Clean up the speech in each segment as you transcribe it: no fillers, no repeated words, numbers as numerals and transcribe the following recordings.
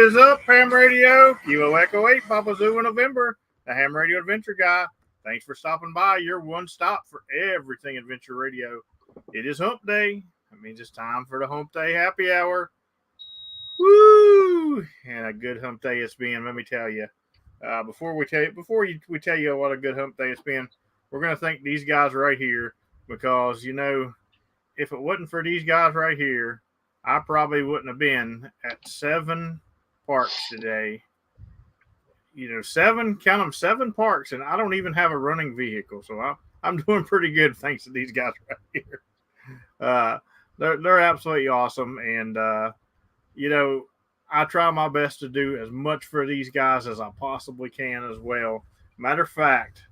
is up, Ham Radio? Kilo Echo 8, Papa Zulu November, the Ham Radio Adventure Guy. Thanks for stopping by. Your one stop for everything Adventure Radio. It is Hump Day. That means it's time for the Hump Day Happy Hour. Woo! And a good Hump Day it's been, let me tell you. Before we tell you what a good Hump Day it's been, we're going to thank these guys right here because, you know, if it wasn't for these guys right here, I probably wouldn't have been at 7 parks today. You know, 7 parks, and I don't even have a running vehicle, so I'm doing pretty good thanks to these guys right here. They're absolutely awesome, and you know, I try my best to do as much for these guys as I possibly can as well. Matter of fact,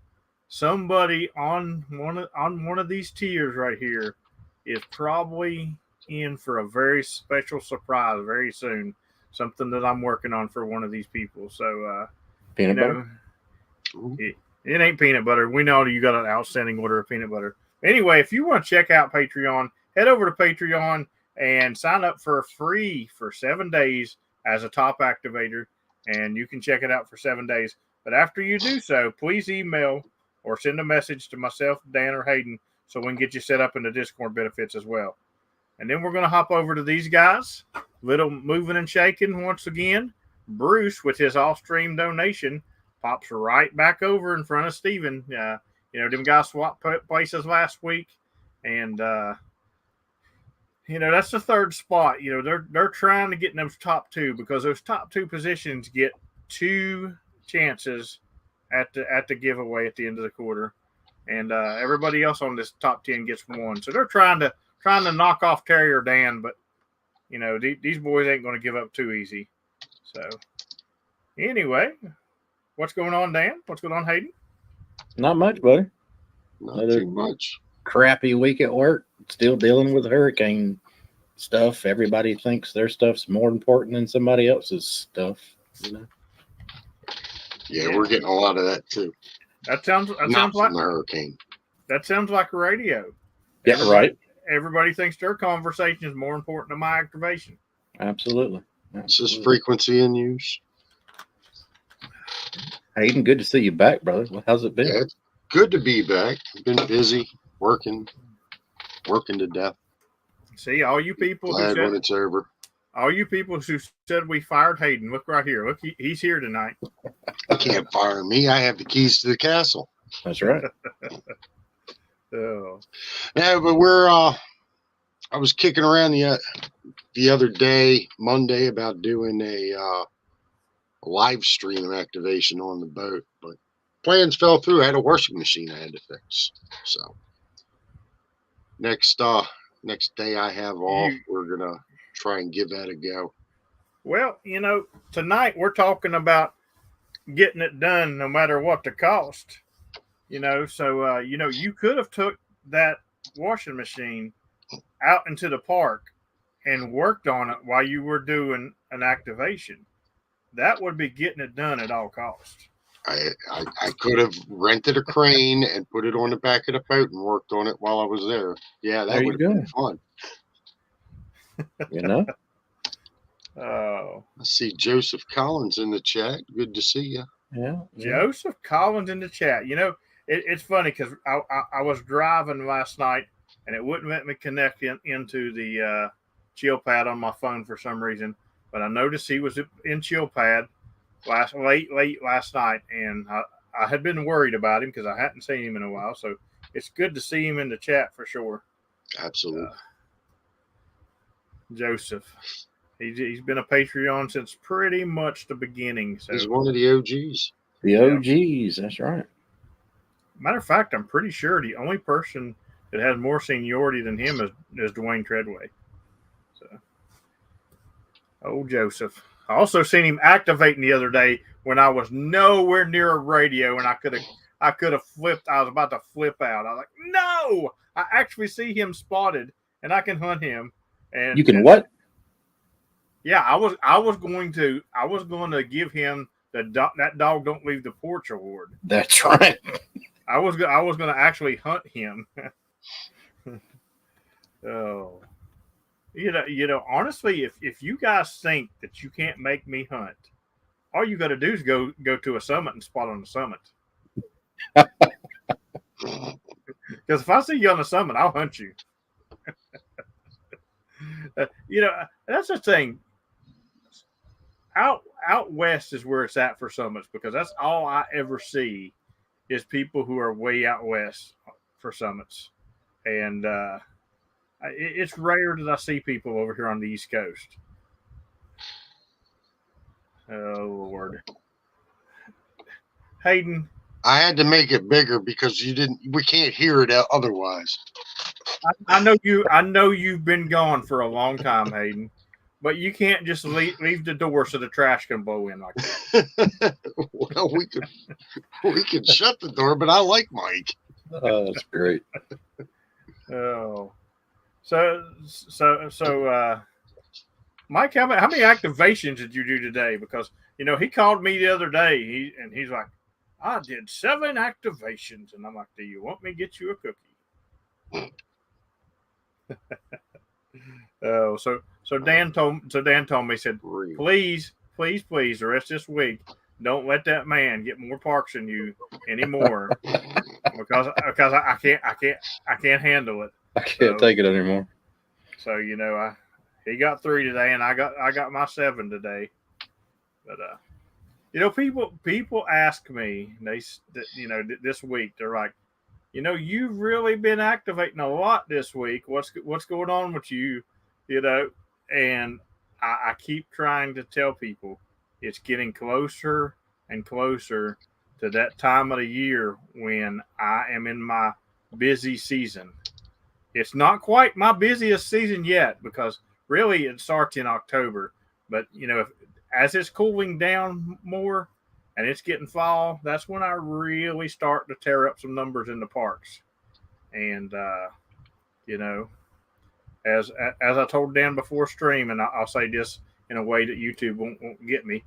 somebody on one of these tiers right here is probably in for a very special surprise very soon. Something that I'm working on for one of these people. So, peanut butter? It ain't peanut butter. We know you got an outstanding order of peanut butter. Anyway, if you want to check out Patreon, head over to Patreon and sign up for free for 7 days as a top activator. And you can check it out for 7 days. But after you do so, please email or send a message to myself, Dan, or Hayden so we can get you set up in the Discord benefits as well. And then we're going to hop over to these guys. Little moving and shaking once again. Bruce, with his off-stream donation, pops right back over in front of Steven. You know, them guys swapped places last week. And, you know, that's the third spot. You know, they're trying to get in those top 2 because those top 2 positions get 2 chances at the giveaway at the end of the quarter. And everybody else on this top 10 gets 1. So they're trying to knock off Terry or Dan, but, you know, these boys ain't going to give up too easy. So, anyway, what's going on, Dan? What's going on, Hayden? Not much, buddy. Not too much. Crappy week at work. Still dealing with hurricane stuff. Everybody thinks their stuff's more important than somebody else's stuff. You know? Yeah, we're getting a lot of that, too. That sounds like the hurricane. That sounds like a radio. Yeah, right. Everybody thinks their conversation is more important than my activation. Absolutely. It's just frequency in use. Hayden, good to see you back, brother. How's it been? Yeah, it's good to be back. I've been busy, working to death. See, all you people Glad when it's over. All you people who said we fired Hayden, look right here. Look, he's here tonight. You can't fire me. I have the keys to the castle. That's right. Oh. Yeah, but I was kicking around the other day, Monday, about doing a live stream activation on the boat, but plans fell through. I had a washing machine I had to fix. So next day I have off, we're gonna try and give that a go. Well, you know, tonight we're talking about getting it done no matter what the cost. You know, so you know, you could have took that washing machine out into the park and worked on it while you were doing an activation. That would be getting it done at all costs. I could have rented a crane and put it on the back of the boat and worked on it while I was there. Yeah, that would have been fun. You know? Oh. I see Joseph Collins in the chat. Good to see you. Yeah. Joseph Collins in the chat. You know, it's funny because I was driving last night and it wouldn't let me connect into the chill pad on my phone for some reason. But I noticed he was in chill pad late last night, and I had been worried about him because I hadn't seen him in a while. So it's good to see him in the chat for sure. Absolutely. Joseph. He's been a Patreon since pretty much the beginning. So he's one of the OGs. The OGs, that's right. Matter of fact, I'm pretty sure the only person that has more seniority than him is Dwayne Treadway. So, Joseph. I also seen him activating the other day when I was nowhere near a radio, and I could have flipped. I was about to flip out. I was like, no! I actually see him spotted, and I can hunt him. And you can what? Yeah, I was going to give him that dog don't leave the porch award. That's right. I was going to actually hunt him. Oh, Honestly, if you guys think that you can't make me hunt, all you got to do is go to a summit and spot on the summit. Because if I see you on the summit, I'll hunt you. That's the thing. Out west is where it's at for summits because that's all I ever see is people who are way out west for summits, and it's rare that I see people over here on the East Coast. Oh Lord, Hayden, I had to make it bigger because we can't hear it otherwise. I know you. I know you've been gone for a long time, Hayden, but you can't just leave the door so the trash can blow in like that. Well, we could shut the door, but I like Mike. Oh, that's great. Oh, so Mike, how many activations did you do today? Because he called me the other day. He's like, I did 7 activations, and I'm like, do you want me to get you a cookie? Oh, so Dan told me, he said, please, the rest of this week, don't let that man get more parks than you anymore, because I can't handle it. I can't take it anymore. So he got 3 today, and I got my 7 today. But people ask me, this week, they're like, you've really been activating a lot this week. What's going on with you? And I keep trying to tell people it's getting closer and closer to that time of the year when I am in my busy season. It's not quite my busiest season yet because really it starts in October. But, as it's cooling down more and it's getting fall, that's when I really start to tear up some numbers in the parks. And, as I told Dan before stream, and I'll say this in a way that YouTube won't get me,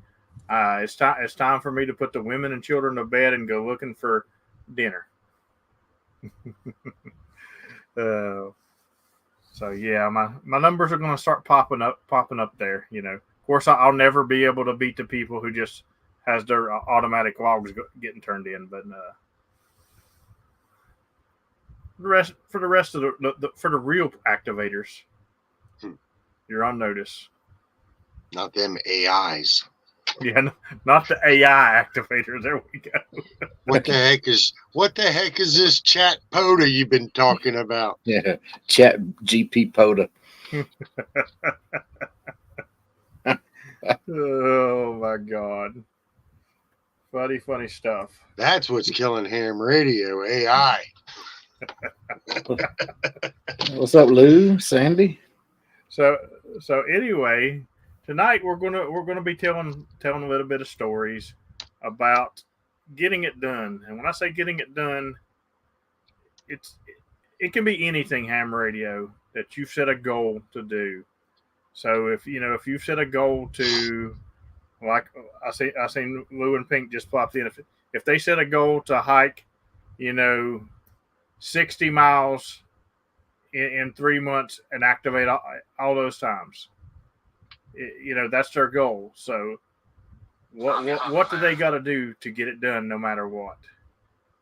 it's time for me to put the women and children to bed and go looking for dinner. So yeah, my numbers are going to start popping up there. Of course, I'll never be able to beat the people who just has their automatic logs getting turned in, but for the rest of the real activators, you're on notice. Not them AIs. Yeah, not the AI activators. There we go. What the heck is this chat POTA you've been talking about? Yeah, chat GP POTA. Oh my God. Funny stuff. That's what's killing ham radio, AI. What's up, Lou? Sandy? So anyway, tonight we're gonna be telling a little bit of stories about getting it done. And when I say getting it done, it can be anything ham radio that you've set a goal to do. So if you've set a goal to, like I seen Lou and Pink just popped in. If they set a goal to hike, 60 miles in 3 months and activate all those times, that's their goal. So what do they got to do to get it done no matter what?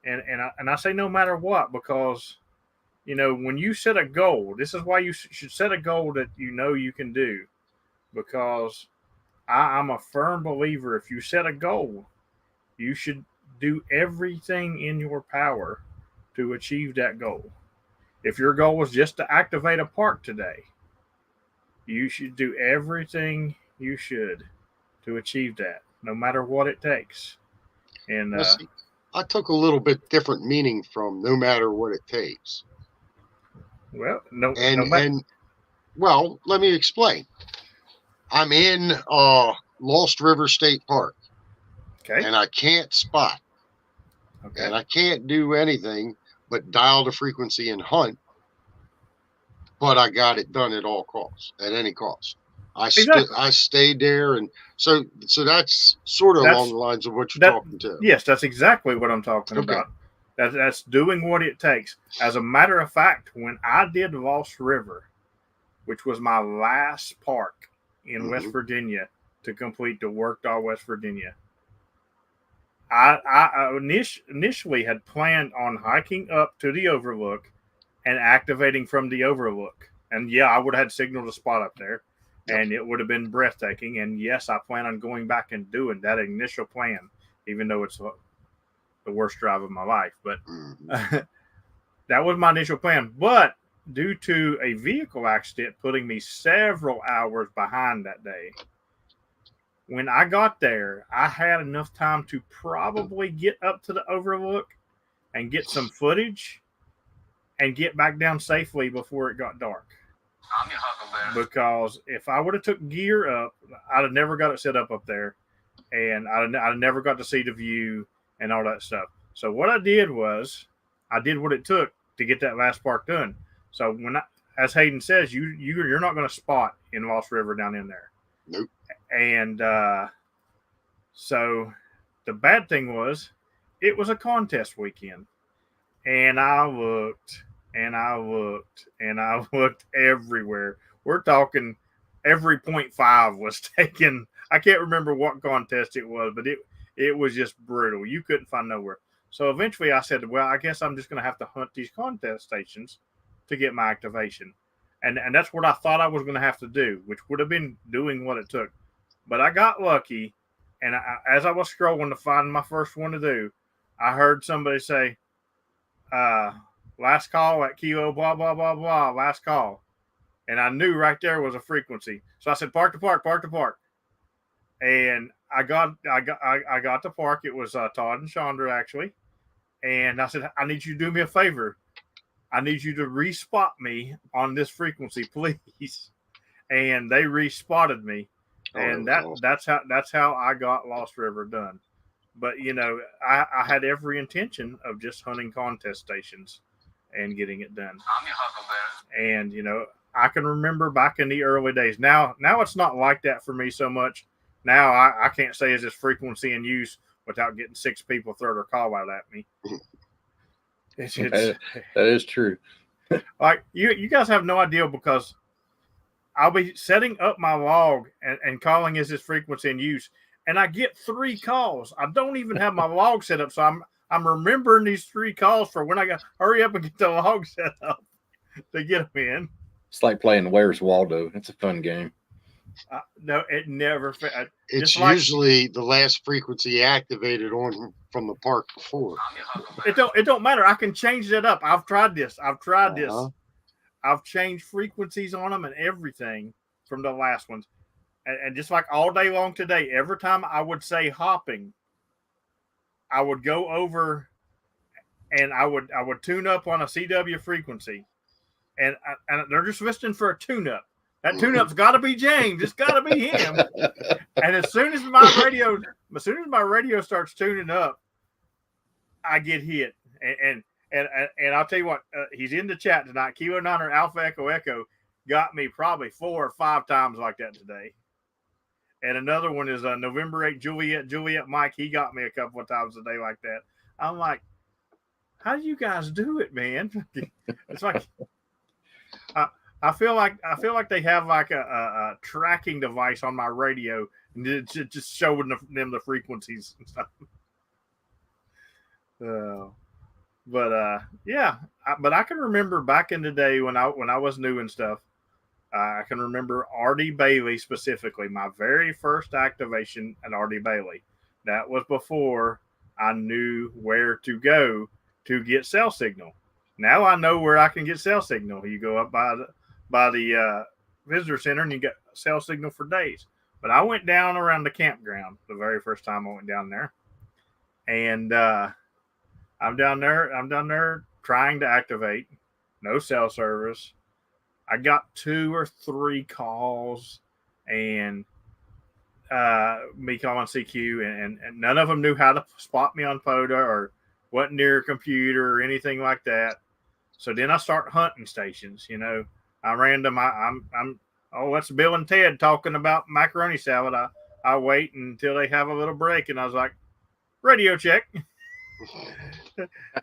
And I say no matter what because when you set a goal, this is why you should set a goal that you can do, because I'm a firm believer if you set a goal, you should do everything in your power to achieve that goal. If your goal was just to activate a park today, you should do everything you should to achieve that, no matter what it takes. And I took a little bit different meaning from no matter what it takes. Well, well, let me explain. I'm in Lost River State Park. Okay. And I can't spot. Okay. And I can't do anything but dial the frequency and hunt. But I got it done at all costs, at any cost. I stayed there, and so that's sort of along the lines of what you're talking to. Yes, that's exactly what I'm talking about. That's doing what it takes. As a matter of fact, when I did Lost River, which was my last park in West Mhm. Virginia to complete the Worked West Virginia. I initially had planned on hiking up to the Overlook and activating from the Overlook. And yeah, I would have had signal to spot up there, Yep. and it would have been breathtaking. And yes, I plan on going back and doing that initial plan, even though it's the worst drive of my life. But Mhm. that was my initial plan. But due to a vehicle accident putting me several hours behind that day, when I got there, I had enough time to probably get up to the Overlook and get some footage and get back down safely before it got dark. I'm your huckleberry. Because if I would have took gear up, I'd have never got it set up there, and I'd never got to see the view and all that stuff. So what I did was I did what it took to get that last park done. So as Hayden says, you're not going to spot in Lost River down in there. Nope. And so the bad thing was it was a contest weekend, and I looked and I looked and I looked everywhere. We're talking every 0.5 was taken. I can't remember what contest it was, but it was just brutal. You couldn't find nowhere. So eventually I said, well, I guess I'm just going to have to hunt these contest stations to get my activation. And that's what I thought I was going to have to do, which would have been doing what it took. But I got lucky, and as I was scrolling to find my first one to do, I heard somebody say, last call at kilo, blah, blah, blah, blah, last call. And I knew right there was a frequency. So I said, park to park, park to park. And I got to park. It was Todd and Chandra, actually. And I said, I need you to do me a favor. I need you to respot me on this frequency, please. And they respotted me. And that's how I got Lost River done. But you know, I had every intention of just hunting contest stations and getting it done. I'm your huckleberry. And you know, I can remember back in the early days. Now it's not like that for me so much. Now I can't say is this frequency in use without getting 6 people throw their call out at me. It's That is true. like you guys have no idea, because I'll be setting up my log and calling is this frequency in use, and I get 3 calls. I don't even have my log set up, so I'm remembering these 3 calls for when I got hurry up and get the log set up to get them in. It's like playing Where's Waldo. It's a fun game. No, it never. It's like, usually the last frequency activated on from the park before. I'm your huckleberry. it don't matter. I can change that up. I've tried this. Uh-huh. I've changed frequencies on them and everything from the last ones. And just like all day long today, every time I would say hopping, I would go over and I would tune up on a CW frequency. And they're just listening for a tune-up. That tune-up's got to be James. It's got to be him. And as soon as my radio starts tuning up, I get hit. And I'll tell you what, he's in the chat tonight. Kilo Niner Alpha Echo Echo got me probably 4 or 5 times like that today. And another one is November 8 Juliet Mike. He got me a couple of times a day like that. I'm like, how do you guys do it, man? It's like I feel like they have like a tracking device on my radio and it's just showing them the frequencies and stuff. But I can remember back in the day when I was new and stuff. I can remember R.D. Bailey specifically, my very first activation at R.D. Bailey. That was before I knew where to go to get cell signal. Now I know where I can get cell signal. You go up by the visitor center and you get cell signal for days. But I went down around the campground the very first time I went down there. And I'm down there trying to activate. No cell service. I got 2 or 3 calls and me calling CQ and none of them knew how to spot me on POTA or wasn't near a computer or anything like that. So then I start hunting stations, you know. That's Bill and Ted talking about macaroni salad. I wait until they have a little break and I was like, radio check.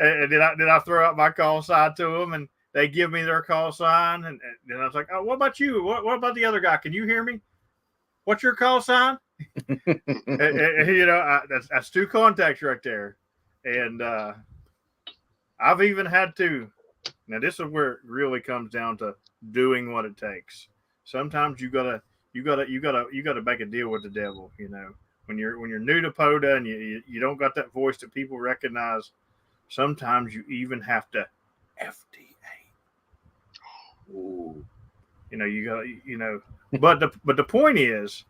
and then I throw out my call side to them and they give me their call sign, and then I was like, oh, what about you? What about the other guy? Can you hear me? What's your call sign? That's 2 contacts right there, and I've even had to. Now this is where it really comes down to doing what it takes. Sometimes you gotta make a deal with the devil. When you're new to POTA and you don't got that voice that people recognize. Sometimes you even have to FDA. Ooh. But the point is,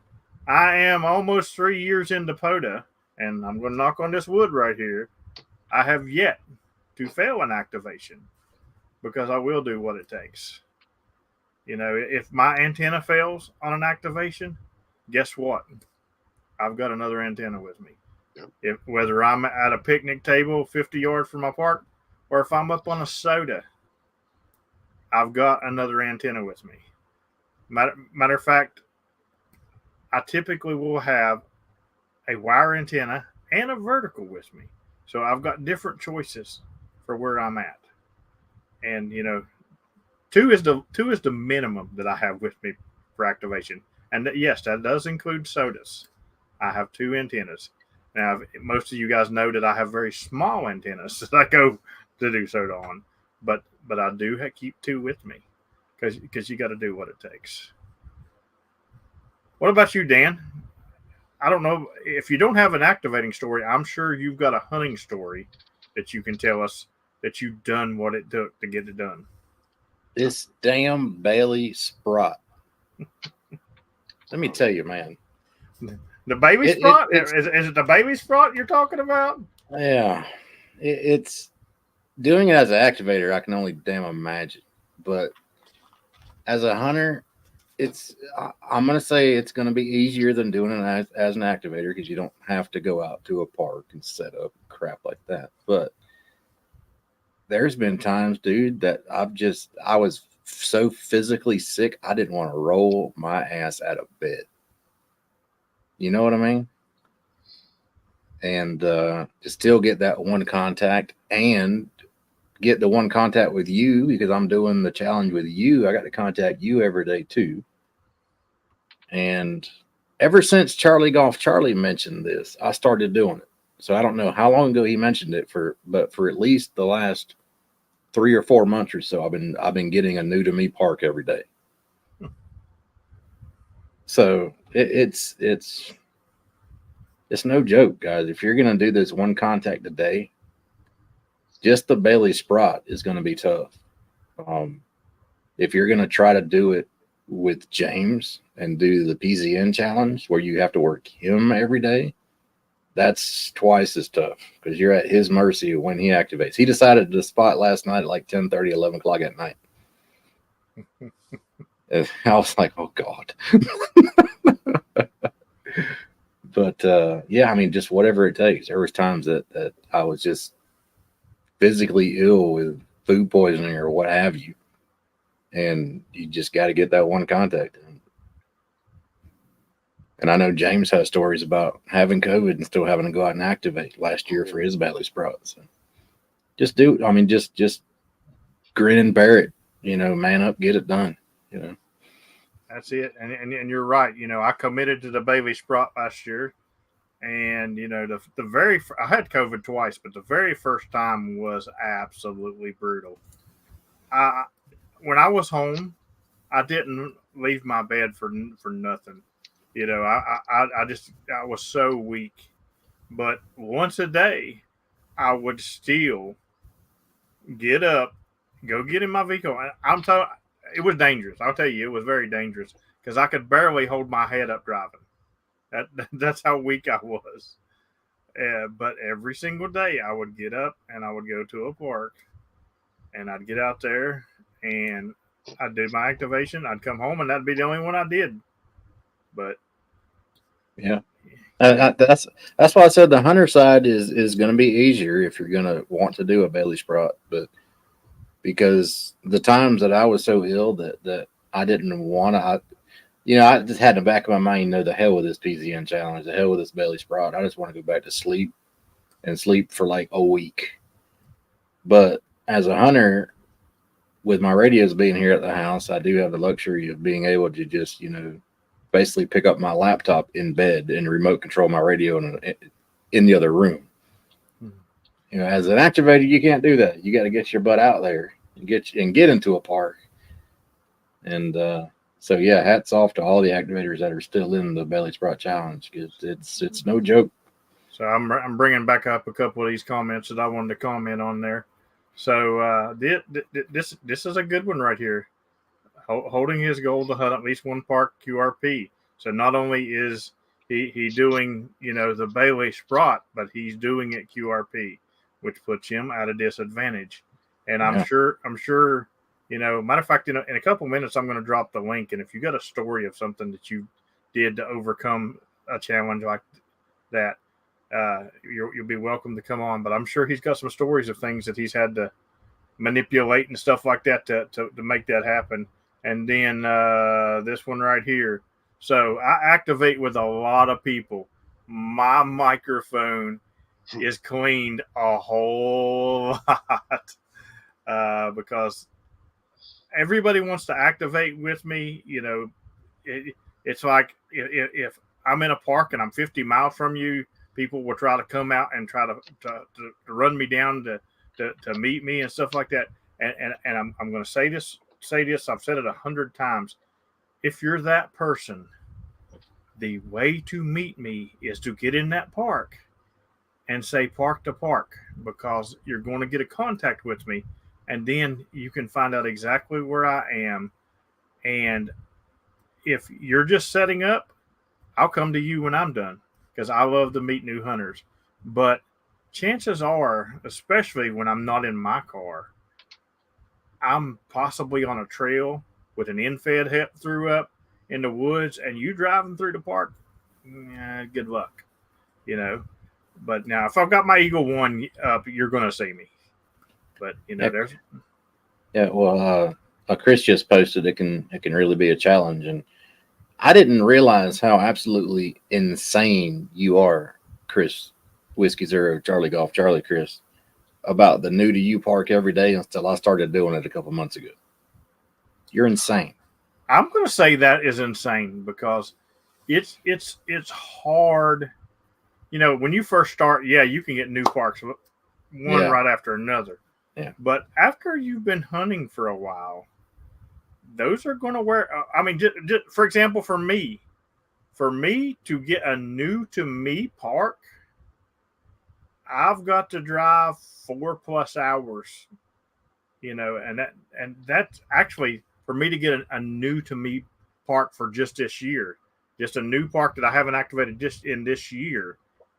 I am almost 3 years into POTA, and I'm going to knock on this wood right here. I have yet to fail an activation because I will do what it takes. If my antenna fails on an activation, guess what? I've got another antenna with me. Yep. Whether I'm at a picnic table 50 yards from my park or if I'm up on a soda, I've got another antenna with me. Matter of fact, I typically will have a wire antenna and a vertical with me. So I've got different choices for where I'm at. And, two is the minimum that I have with me for activation. And yes, that does include sodas. I have 2 antennas. Now, most of you guys know that I have very small antennas that I go to do soda on, but I do keep 2 with me because you got to do what it takes. What about you, Dan? I don't know if you don't have an activating story. I'm sure you've got a hunting story that you can tell us that you've done what it took to get it done. This damn Bailey Sprott. Let me tell you, man. The baby Sprott? Is it the baby Sprott you're talking about? Yeah. It's doing it as an activator, I can only damn imagine. But as a hunter, I'm going to say it's going to be easier than doing it as an activator because you don't have to go out to a park and set up crap like that. But there's been times, dude, that I was so physically sick, I didn't want to roll my ass out of bed. You know what I mean? And to still get that one contact and get the one contact with you because I'm doing the challenge with you. I got to contact you every day too. And ever since Charlie mentioned this, I started doing it. So I don't know how long ago he mentioned it but for at least the last 3 or 4 months or so, I've been getting a new to me park every day. So it's no joke, guys. If you're gonna do this one contact a day, just the Bailey Sprott is gonna be tough. If you're gonna try to do it with James and do the PZN challenge where you have to work him every day, that's twice as tough because you're at his mercy when he activates. He decided to spot last night at like 10:30, 11 o'clock at night. And I was like, oh God. But yeah, I mean, just whatever it takes. There was times that I was just physically ill with food poisoning or what have you. And you just got to get that one contact. And I know James has stories about having COVID and still having to go out and activate last year for his Bailey Sprott. So just just grin and bear it, man up, get it done, That's it. And you're right. I committed to the Bailey Sprott last year. And, I had COVID twice, but the very first time was absolutely brutal. When I was home, I didn't leave my bed for nothing. I was so weak. But once a day, I would still get up, go get in my vehicle. It was dangerous. I'll tell you, it was very dangerous because I could barely hold my head up driving. That's how weak I was. But every single day, I would get up and I would go to a park, and I'd get out there and I'd do my activation. I'd come home, and that'd be the only one I did. But yeah, that's why I said the hunter side is going to be easier if you're going to want to do a Bailey Sprott. But because the times that I was so ill that I didn't want to, I just had in the back of my mind, the hell with this PZN challenge, the hell with this Bailey Sprott. I just want to go back to sleep and sleep for like a week. But as a hunter, with my radios being here at the house, I do have the luxury of being able to just, basically pick up my laptop in bed and remote control my radio in the other room. As an activator, you can't do that. You got to get your butt out there and get into a park. And so, yeah, hats off to all the activators that are still in the Belly Sprout Challenge, because it's no joke. So I'm bringing back up a couple of these comments that I wanted to comment on there. So this is a good one right here. Holding his goal to hunt at least one park QRP. So not only is he doing the Bailey Sprott, but he's doing it QRP, which puts him at a disadvantage. And I'm sure matter of fact, in a couple minutes I'm going to drop the link. And if you got a story of something that you did to overcome a challenge like that, you'll be welcome to come on. But I'm sure he's got some stories of things that he's had to manipulate and stuff like that to make that happen. And then this one right here. So I activate with a lot of people. My microphone is cleaned a whole lot because everybody wants to activate with me. It's like if I'm in a park and I'm 50 miles from you, people will try to come out and try to run me down to meet me and stuff like that. And I'm going to say this. I've said it 100 times. If you're that person, the way to meet me is to get in that park and say park to park, because you're going to get a contact with me, and then you can find out exactly where I am. And if you're just setting up, I'll come to you when I'm done, because I love to meet new hunters. But chances are, especially when I'm not in my car, I'm possibly on a trail with an in-fed hep threw up in the woods, and you driving through the park, good luck, But now, if I've got my Eagle One up, you're going to see me. But there's. Yeah, well, Chris just posted it can really be a challenge, and I didn't realize how absolutely insane you are, Chris, Whiskey Zero, Charlie Golf, Charlie Chris, about the new to you park every day until I started doing it a couple months ago. You're insane. I'm going to say that is insane because it's hard. When you first start, you can get new parks one right after another. Yeah. But after you've been hunting for a while, those are going to wear. Just, for example, for me to get a new to me park, I've got to drive 4+ hours, and that's actually for me to get a new to me park for just this year, just a new park that I haven't activated just in this year.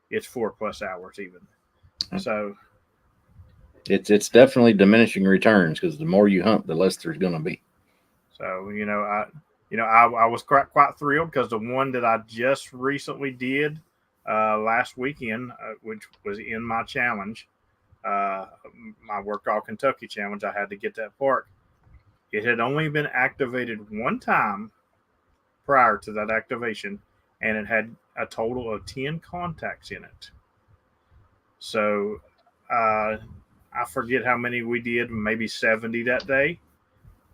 It's 4+ hours even. So it's definitely diminishing returns, because the more you hunt, the less there's going to be. So, I was quite thrilled because the one that I just recently did last weekend, which was in my challenge, my Work All Kentucky challenge, I had to get that park. It had only been activated one time prior to that activation, and it had a total of 10 contacts in it. So I forget how many we did, maybe 70 that day.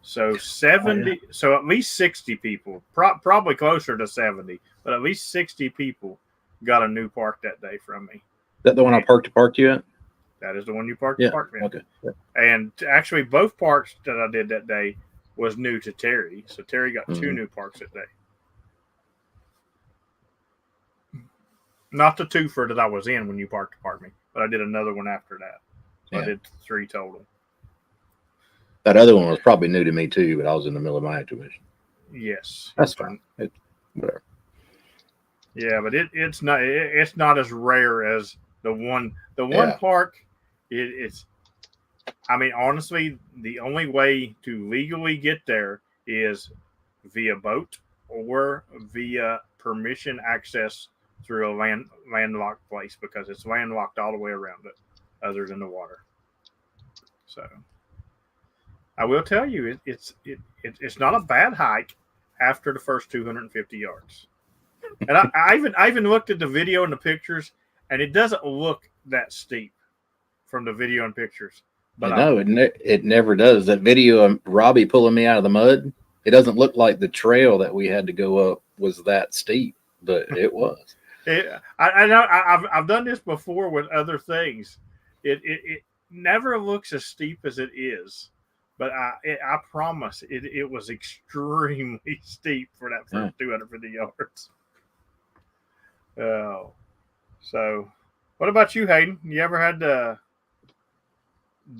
So 70, so at least 60 people, probably closer to 70, but at least 60 people got a new park that day from me. Is that the one I parked you at? That is the one you parked in. Okay. Yeah. And actually, both parks that I did that day was new to Terry. So Terry got 2 new parks that day. Not the twofer that I was in when you parked me, but I did another one after that. So I did 3 total. That other one was probably new to me too, but I was in the middle of my activation. Yes, that's fine. Whatever. Yeah, but it's not as rare as the one park. It's. I mean, honestly, the only way to legally get there is via boat or via permission access through a landlocked place, because it's landlocked all the way around it, other than the water. So. I will tell you, it's not a bad hike after the first 250 yards. And I even looked at the video and the pictures, and it doesn't look that steep from the video and pictures. But No, it never does. That video of Robbie pulling me out of the mud, it doesn't look like the trail that we had to go up was that steep, but it was. I know I've done this before with other things. It never looks as steep as it is, but I promise it was extremely steep for that first 250 yards. Oh, so what about you, Hayden? You ever had to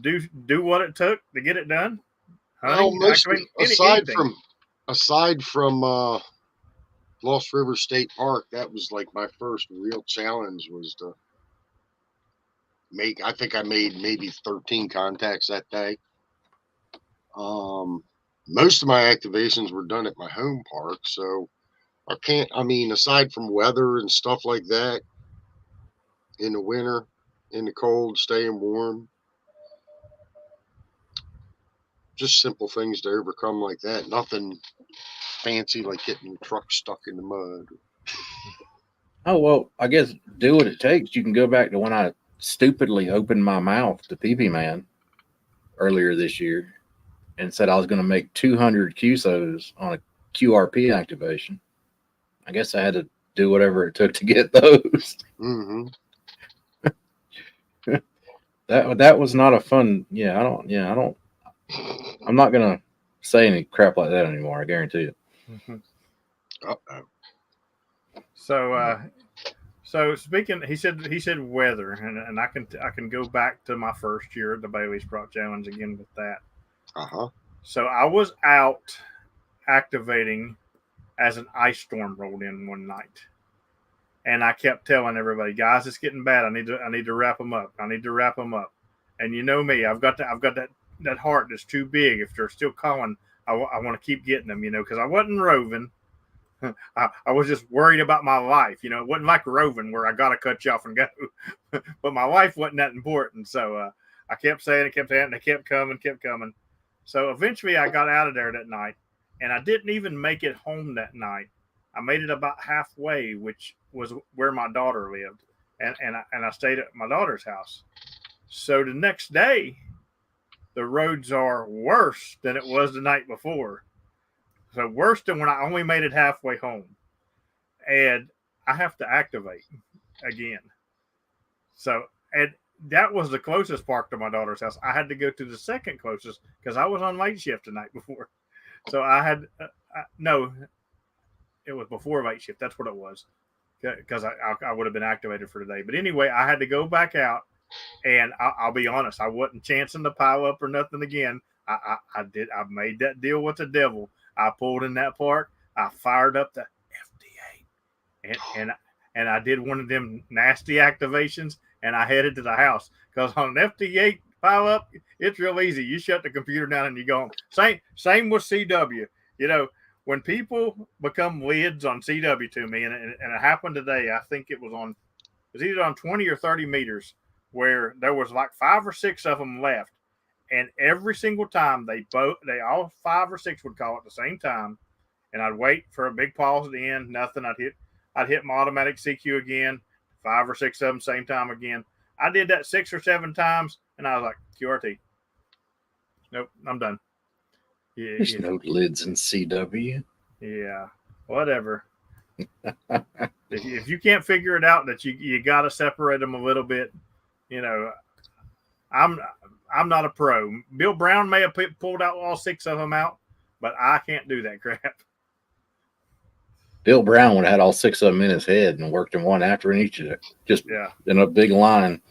do what it took to get it done? Well, Hunting, mostly anything. aside from Lost River State Park, that was like my first real challenge was to make. I think I made maybe 13 contacts that day. Most of my activations were done at my home park, so I can't. I mean, aside from weather and stuff like that, in the winter, in the cold, staying warm, just simple things to overcome like that. Nothing fancy like getting your truck stuck in the mud. Oh, well, I guess do what it takes. You can go back to when I stupidly opened my mouth to Pee Pee Man earlier this year and said I was going to make 200 QSOs on a QRP activation. I guess I had to do whatever it took to get those. Mm-hmm. That was not a fun. I'm not going to say any crap like that anymore. I guarantee it. Mm-hmm. Uh-oh. So speaking, he said weather, and I can go back to my first year at the Bailey's Prop Challenge again with that. Uh-huh. So I was out activating as an ice storm rolled in one night, and I kept telling everybody, guys, it's getting bad. I need to wrap them up. I need to wrap them up. And you know me, I've got that heart that's too big. If they're still calling, I want to keep getting them, because I wasn't roving. I was just worried about my life. It wasn't like roving where I got to cut you off and go. But my life wasn't that important. So I kept saying it, and they kept coming. So eventually I got out of there that night, and I didn't even make it home that night. I made it about halfway, which was where my daughter lived. And I stayed at my daughter's house. So the next day, the roads are worse than it was the night before. So worse than when I only made it halfway home. And I have to activate again. So, and that was the closest park to my daughter's house. I had to go to the second closest because I was on late shift the night before. So I had, no, it was before late shift. That's what it was. Because I would have been activated for today. But anyway, I had to go back out. And I'll be honest, I wasn't chancing to pile up or nothing again. I made that deal with the devil. I pulled in that park. I fired up the FD8, and I did one of them nasty activations, and I headed to the house because on an FD8 pile up, it's real easy. You shut the computer down and you go home. Same with CW. When people become lids on CW to me, and it happened today. I think it was either on 20 or 30 meters where there was like 5 or 6 of them left. And every single time they all 5 or 6 would call at the same time, and I'd wait for a big pause at the end. Nothing. I'd hit my automatic CQ again. 5 or 6 of them same time again. I did that 6 or 7 times, and I was like, QRT. Nope, I'm done. Yeah, there's no lids in CW. Yeah, whatever. if you can't figure it out, that you got to separate them a little bit. I'm not a pro. Bill Brown may have pulled out all 6 of them out, but I can't do that crap. Bill Brown would have had all 6 of them in his head and worked them one after each of it, just in a big line.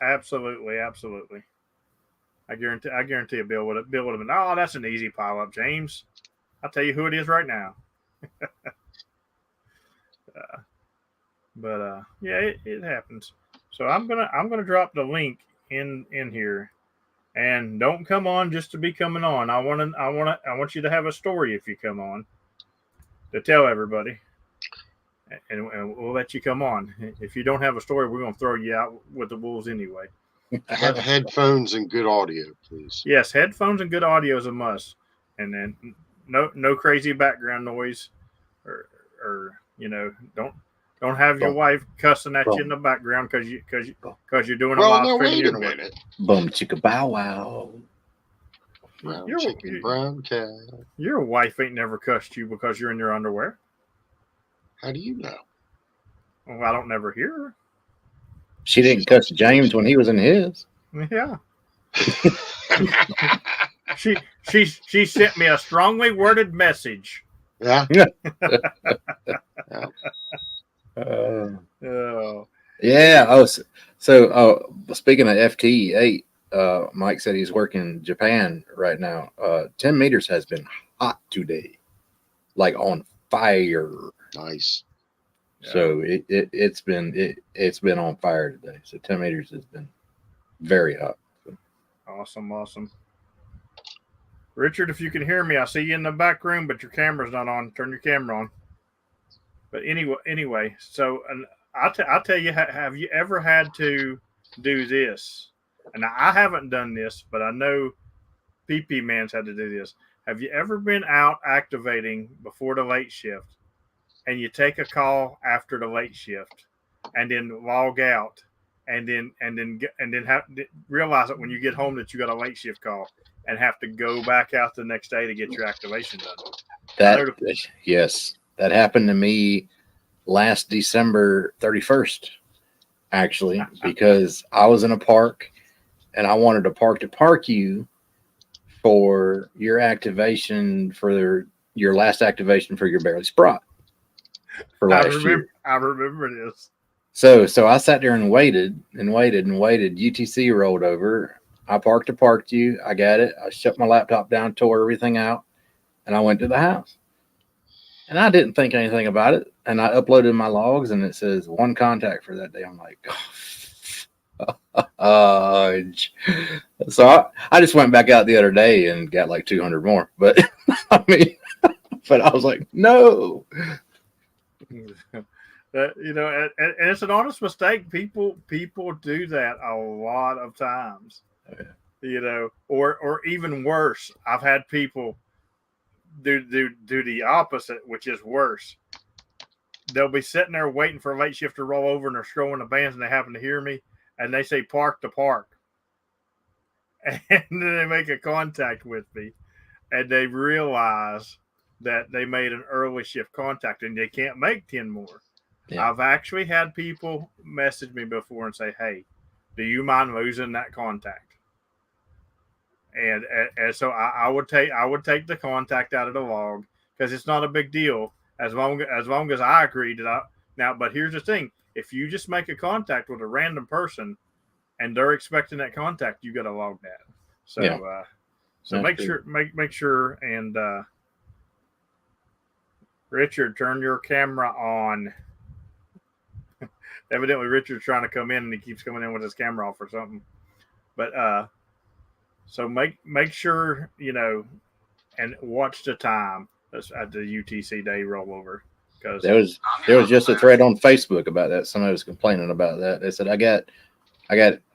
Absolutely. I guarantee Bill would have been, oh, that's an easy pile up, James. I'll tell you who it is right now. It happens. So I'm gonna drop the link in here, and don't come on just to be coming on. I want you to have a story if you come on to tell everybody, and we'll let you come on. If you don't have a story, we're gonna throw you out with the wolves anyway. Have headphones and good audio, please. Yes, headphones and good audio is a must, and then no crazy background noise, or don't Don't have your Boom. wife cussing at you in Boom. the background because you're doing a Well, live now stream. wait a minute. Boom, chicka, bow, wow. Brown Your, chicken, brown cow. your wife ain't never cussed you because you're in your underwear. How do you know? Well, I don't never hear her. She didn't cuss James when he was in his. Yeah. She sent me a strongly worded message. Yeah. Oh, Yeah. Oh, so speaking of FT8, Mike said he's working Japan right now. 10 meters has been hot today, like on fire. Nice. So it's been on fire today. So 10 meters has been very hot. awesome. Richard, if you can hear me, I see you in the back room, but your camera's not on. Turn your camera on. But anyway, so I'll tell you, have you ever had to do this? And I haven't done this, but I know PP Man's had to do this. Have you ever been out activating before the late shift, and you take a call after the late shift, and then log out, and then realize that when you get home that you got a late shift call, and have to go back out the next day to get your activation done? Yes, that happened to me last December 31st, actually, because I was in a park and I wanted to park you for your activation for your last activation for your Barely Sprott for last year. I remember this. So I sat there and waited. UTC rolled over. I parked you. I got it. I shut my laptop down, tore everything out, and I went to the house. And I didn't think anything about it. And I uploaded my logs, and it says 1 contact for that day. I'm like, so I just went back out the other day and got like 200 more. But I mean, but I was like, no. And it's an honest mistake. People do that a lot of times. Oh, yeah. Or even worse. I've had people do the opposite, which is worse. They'll be sitting there waiting for a late shift to roll over, and they're scrolling the bands, and they happen to hear me, and they say park to park, and then they make a contact with me, and they realize that they made an early shift contact, and they can't make 10 more. Yeah. I've actually had people message me before and say, "Hey, do you mind losing that contact?" And so I would take the contact out of the log, because it's not a big deal as long as I agree to that. Now, but here's the thing: if you just make a contact with a random person and they're expecting that contact, you got to log that. So yeah. Make sure and Richard, turn your camera on. Evidently, Richard's trying to come in, and he keeps coming in with his camera off or something. But so make sure, and watch the time at the UTC day rollover, because there was just a thread on Facebook about that. Somebody was complaining about that. They said I got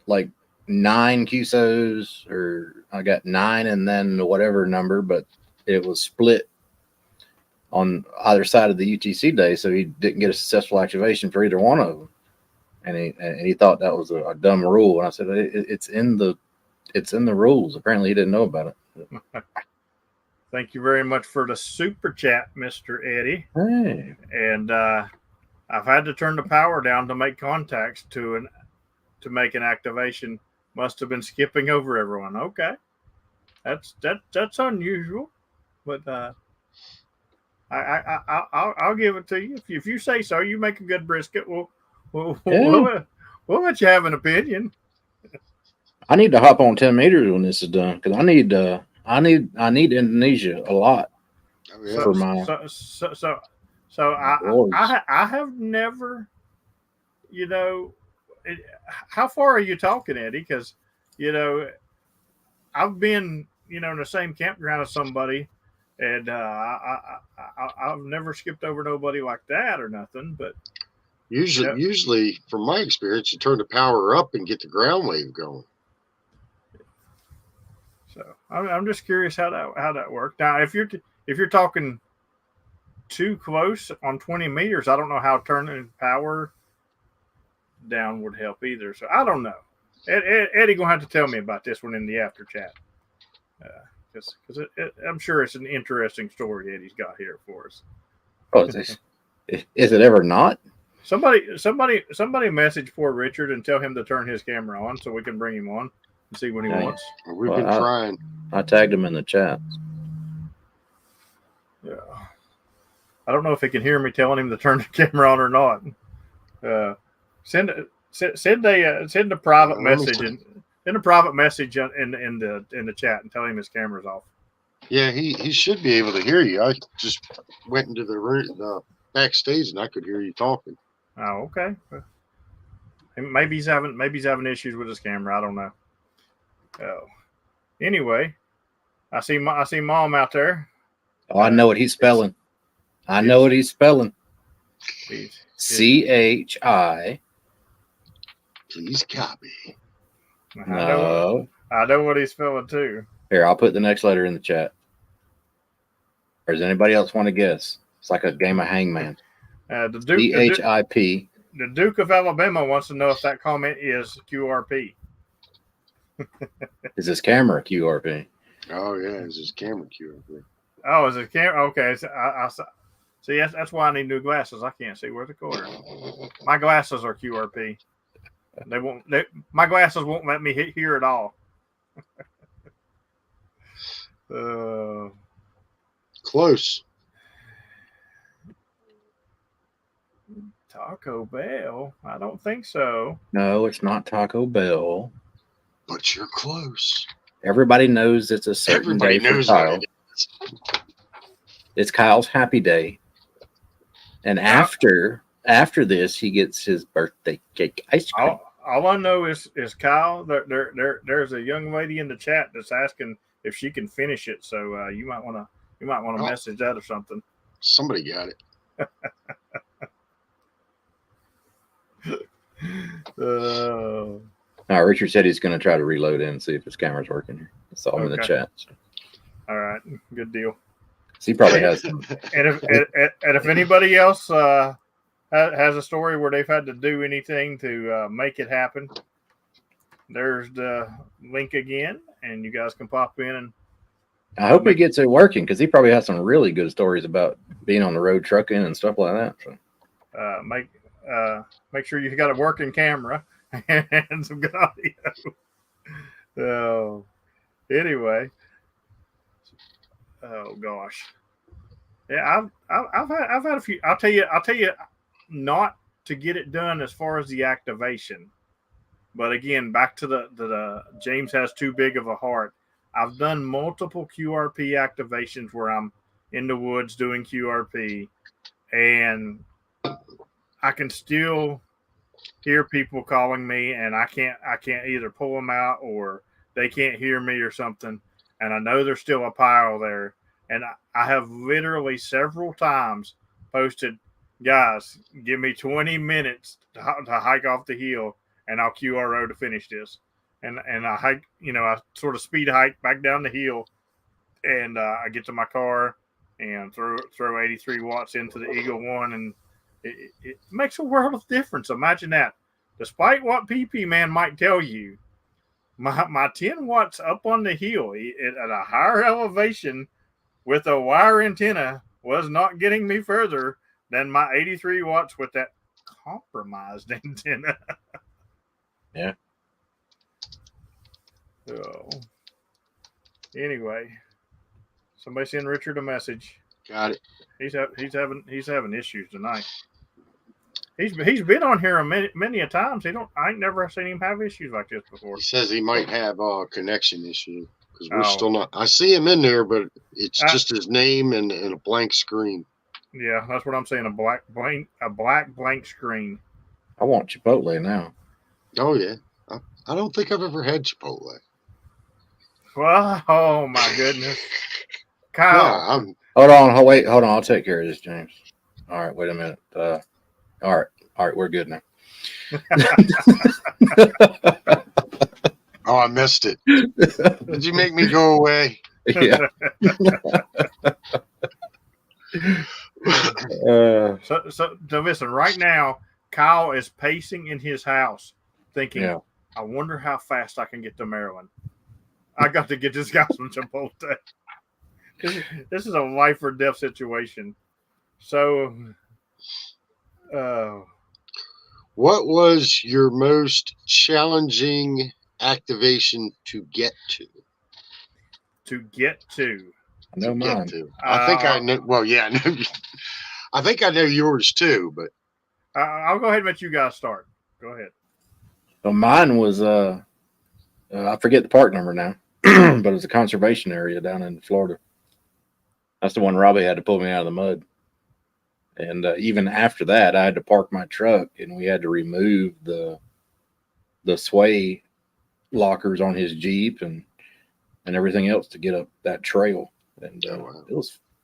like 9 QSOs, or I got 9 and then whatever number, but it was split on either side of the UTC day, so he didn't get a successful activation for either one of them. And he thought that was a dumb rule. And I said it's in the rules. Apparently, he didn't know about it. Thank you very much for the super chat, Mr. Eddie. Hey. And I've had to turn the power down to make contacts to make an activation. Must have been skipping over everyone. Okay, that's unusual, but I'll give it to you if you say so. You make a good brisket. We'll let you have an opinion. I need to hop on 10 meters when this is done, because I need Indonesia a lot. For my I have never, how far are you talking, Eddie? Because I've been in the same campground as somebody, and I've never skipped over nobody like that or nothing. But usually, from my experience, you turn the power up and get the ground wave going. So I'm just curious how that worked. Now, if you're talking too close on 20 meters, I don't know how turning power down would help either. So I don't know. Eddie gonna have to tell me about this one in the after chat, because I'm sure it's an interesting story Eddie's got here for us. Oh, is it ever not? Somebody message poor Richard and tell him to turn his camera on so we can bring him on and see what he wants. We've been trying. I tagged him in the chat. Yeah, I don't know if he can hear me telling him to turn the camera on or not. Send a private message and send a private message in the chat and tell him his camera's off. Yeah, he should be able to hear you. I just went into the backstage and I could hear you talking. Oh, okay. Maybe he's having issues with his camera. I don't know. Oh, anyway, I see Mom out there. Oh, I know what he's spelling. CHI. Please copy. No. I know what he's spelling too. Here, I'll put the next letter in the chat. Or does anybody else want to guess? It's like a game of hangman. The CHIP. The Duke of Alabama wants to know if that comment is QRP. Is this camera QRP? Oh yeah, it's his camera QRP. Oh, is it camera? Okay, so I see. That's why I need new glasses. I can't see where the corner. My glasses are QRP. My glasses won't let me hit here at all. Close. Taco Bell? I don't think so. No, it's not Taco Bell. But you're close. Everybody knows it's a certain Everybody day for knows Kyle. what it is. It's Kyle's happy day. And after this, he gets his birthday cake ice cream. All I know is Kyle. There's a young lady in the chat that's asking if she can finish it. So you might want to message that or something. Somebody got it. Now, Richard said he's going to try to reload in and see if his camera's working. I saw him in the chat. So. All right, good deal. So he probably has some. And if anybody else has a story where they've had to do anything to make it happen, there's the link again, and you guys can pop in. And I hope he gets it working because he probably has some really good stories about being on the road trucking and stuff like that. So. Make sure you've got a working camera and some good audio. So, anyway, oh gosh, yeah, I've had a few. I'll tell you, not to get it done as far as the activation, but again, back to the James has too big of a heart. I've done multiple QRP activations where I'm in the woods doing QRP, and I can still hear people calling me, and I can't either pull them out or they can't hear me or something. And I know there's still a pile there. And I have literally several times posted, guys, give me 20 minutes to hike off the hill, and I'll QRO to finish this. And I hike, I sort of speed hike back down the hill, and I get to my car and throw 83 watts into the Eagle One, and it makes a world of difference. Imagine that. Despite what PP Man might tell you, my 10 watts up on the hill at a higher elevation with a wire antenna was not getting me further than my 83 watts with that compromised antenna. Yeah. So, anyway, somebody send Richard a message. Got it. He's having issues tonight. He's been on here many a times. I ain't never seen him have issues like this before. He says he might have a connection issue because we're still not. I see him in there, but it's just his name and a blank screen. Yeah, that's what I'm saying. A black blank screen. I want Chipotle now. Oh yeah, I don't think I've ever had Chipotle. Well, oh my goodness, Kyle. Yeah, Hold on. I'll take care of this, James. All right, wait a minute. All right, we're good now. Oh, I missed it. Did you make me go away? Yeah. So listen, right now, Kyle is pacing in his house thinking, Yeah. I wonder how fast I can get to Maryland. I got to get this guy some Chipotle. This is a life or death situation. So, What was your most challenging activation to get to? to get to. I know mine. I think I know. Well, yeah, I know. I think I know yours too, but I'll go ahead and let you guys start. Go ahead. Well, mine was I forget the park number now, but it was a conservation area down in Florida. That's the one Robbie had to pull me out of the mud. And even after that, I had to park my truck, and we had to remove the sway lockers on his Jeep and everything else to get up that trail. And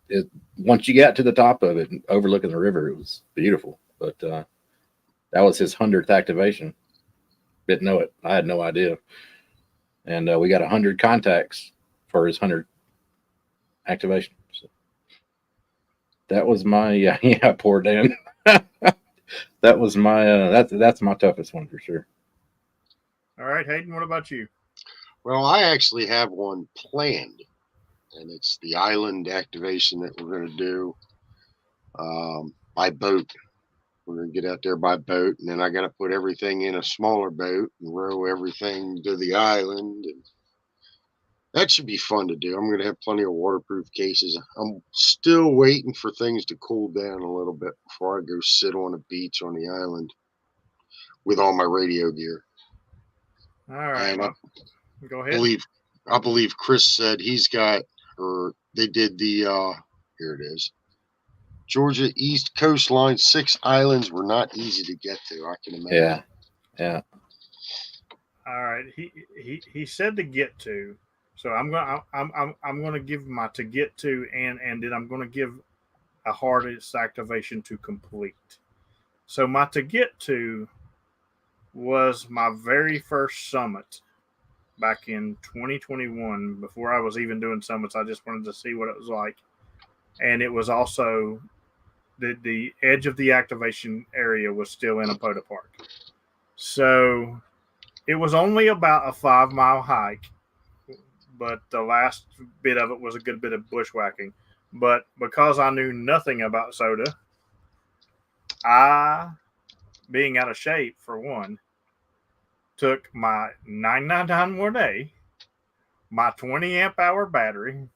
it once you got to the top of it and overlooking the river, it was beautiful. But that was his 100th activation. Didn't know it. I had no idea. And we got 100 contacts for his 100th activation. So that was my yeah, poor Dan. That was my that's my toughest one for sure. All right, Hayden, what about you? well, I actually have one planned, and it's the island activation that we're going to do by boat. We're going to get out there by boat, and then I got to put everything in a smaller boat and row everything to the island. And that should be fun to do. I'm going to have plenty of waterproof cases. I'm still waiting for things to cool down a little bit before I go sit on a beach on the island with all my radio gear. All right, And go ahead. I believe Chris said he's got, or they did the, here it is. Georgia East Coastline, 6 islands were not easy to get to. I can imagine. Yeah. All right, he said to get to, so I'm gonna give my to get to, and then I'm gonna give a hardest activation to complete. So my to get to was my very first summit back in 2021. Before I was even doing summits, I just wanted to see what it was like, and it was also the edge of the activation area was still in a Poda Park. So it was only about a 5-mile hike, but the last bit of it was a good bit of bushwhacking. But because I knew nothing about soda, I, being out of shape for one, took my 999 more day, my 20 amp hour battery,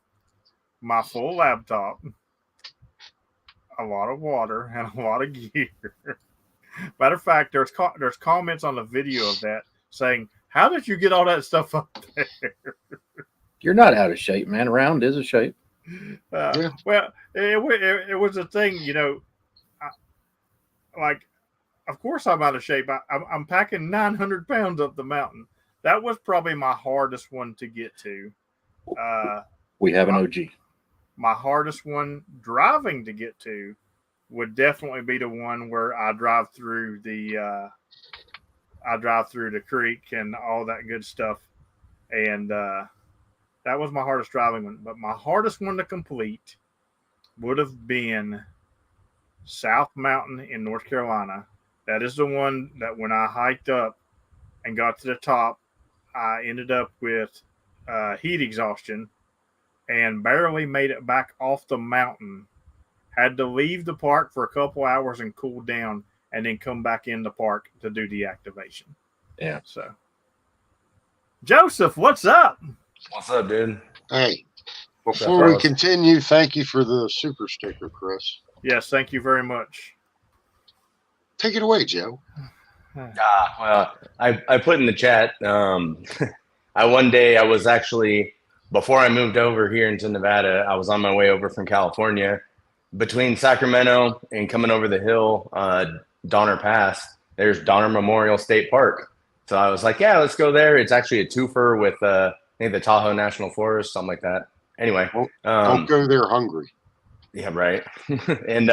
my full laptop, a lot of water, and a lot of gear. Matter of fact, there's comments on the video of that saying, "How did you get all that stuff up there?" You're not out of shape, man. Round is a shape. Yeah. Well, it was a thing, like, of course I'm out of shape. I'm packing 900 pounds up the mountain. That was probably my hardest one to get to. We have an OG. My hardest one driving to get to would definitely be the one where I drive through the creek and all that good stuff. And that was my hardest driving one. But my hardest one to complete would have been South Mountain in North Carolina. That is the one that when I hiked up and got to the top, I ended up with heat exhaustion and barely made it back off the mountain. Had to leave the park for a couple hours and cool down and then come back in the park to do the activation. Yeah. So, Joseph, what's up? What's up, dude? Hey, before we continue, thank you for the super sticker, Chris. Yes, thank you very much. Take it away, Joe. Well, I put in the chat. I was actually, before I moved over here into Nevada, I was on my way over from California. Between Sacramento and coming over the hill, Donner Pass, there's Donner Memorial State Park. So I was like, yeah, let's go there. It's actually a twofer with I think the Tahoe National Forest, something like that. Anyway, don't go there hungry. Yeah, right. And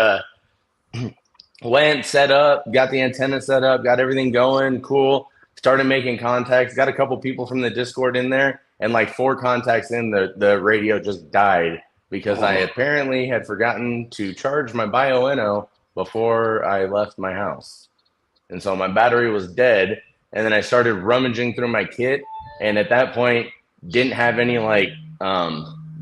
went, set up, got the antenna set up, got everything going, cool. Started making contacts, got a couple people from the Discord in there, and like 4 contacts in, the radio just died. because I apparently had forgotten to charge my Bioenno before I left my house. And so my battery was dead. And then I started rummaging through my kit. And at that point, didn't have any like